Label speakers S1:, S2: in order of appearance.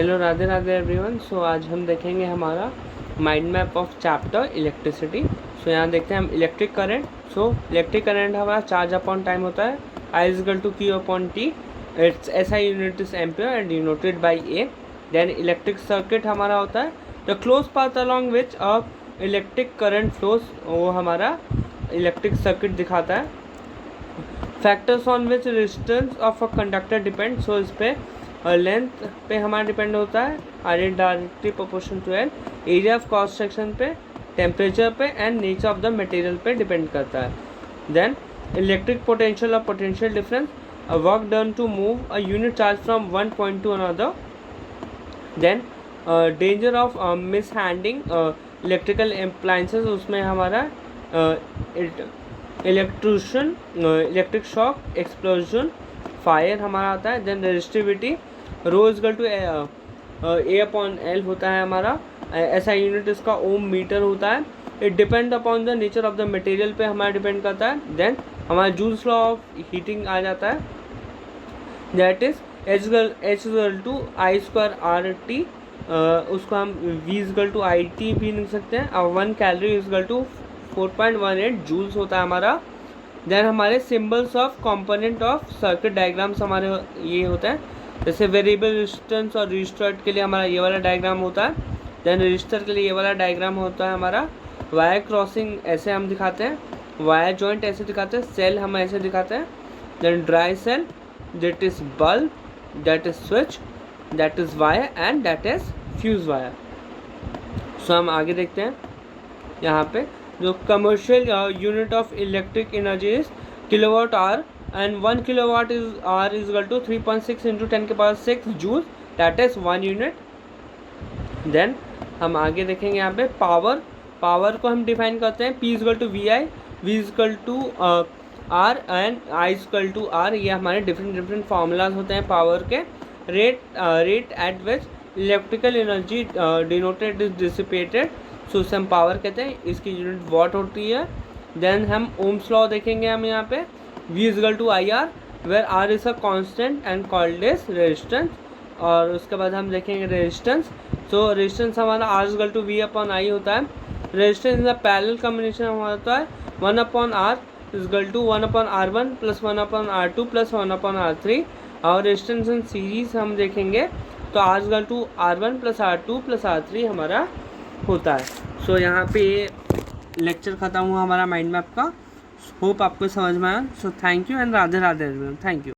S1: Hello Radhe Radhe everyone. So आज हम देखेंगे हमारा mind map of chapter electricity. So यहाँ देखते हैं हम electric current. So electric current हमारा चार्ज अपॉन टाइम होता है, I is equal to q upon t. Its SI unit is ampere and denoted by A. Then electric circuit हमारा होता है the close path along which a electric current flows, वो हमारा electric circuit दिखाता है। Factors on which resistance of a conductor depend. So इस पे length पे हमारा डिपेंड होता है, R it directly proportional to L. Area of cross section पे, टेम्परेचर पे and nature of the material पे डिपेंड करता है। देन इलेक्ट्रिक पोटेंशियल और potential difference, a work done to move a unit charge from one point to another. Then danger of mishandling electrical appliances, उसमें हमारा electrocution, electric shock, explosion, fire हमारा आता है। Then resistivity rho equal to A upon L होता है हमारा, ऐसा unit इसका ओम मीटर होता है। It depend upon the nature of the material पे हमारा डिपेंड करता है। देन हमारा जूल्स लॉ ऑफ हीटिंग आ जाता है, that is H equal to I square R T. उसको हम V is equal to I T भी लिख सकते हैं। और 1 कैलोरी इजकल टू 4.18 जूल्स होता है हमारा। देन हमारे symbols of component of circuit diagrams हमारे ये होते हैं, जैसे वेरिएबल रेजिस्टेंस और रजिस्टर्ड के लिए हमारा ये वाला डायग्राम होता है। देन रजिस्टर के लिए ये वाला डायग्राम होता है हमारा। वायर क्रॉसिंग ऐसे हम दिखाते हैं, वायर जॉइंट ऐसे दिखाते हैं, सेल हम ऐसे दिखाते हैं। Then dry cell, that is bulb, that is switch, that is wire and that is fuse wire. So हम आगे देखते हैं यहाँ पे जो commercial unit of electric energy is kilowatt hour and 1 kilowatt is hour is equal to 3.6 into 10 के power 6 joule, that is 1 unit. Then हम आगे देखेंगे यहाँ पे पावर को हम डिफाइन करते हैं, P is equal to V I, V is equal to R and I is equal to R. ये हमारे डिफरेंट फार्मूलाज होते हैं पावर के। Rate at which electrical energy denoted is dissipated, so उसे हम पावर कहते हैं, इसकी यूनिट वॉट होती है। देन हम ओम्स लॉ देखेंगे हम यहाँ पे, V equal to I R where R is a constant and called is resistance. और उसके बाद हम देखेंगे रेजिस्टेंस। सो रेजिस्टेंस हमारा R equal to V upon I होता है। Resistance is a parallel combination हमारा होता है 1 upon R equal to 1 upon R one plus 1 upon R two plus 1 upon R three. और रेजिस्टेंस इन सीरीज हम देखेंगे तो R equal to R one plus R two plus R three हमारा होता है। सो यहाँ पे ये लेक्चर ख़त्म हुआ हमारा माइंड मैप का। होप आपको समझ में आया। So thank you and Radhe Radhe everyone. Thank you.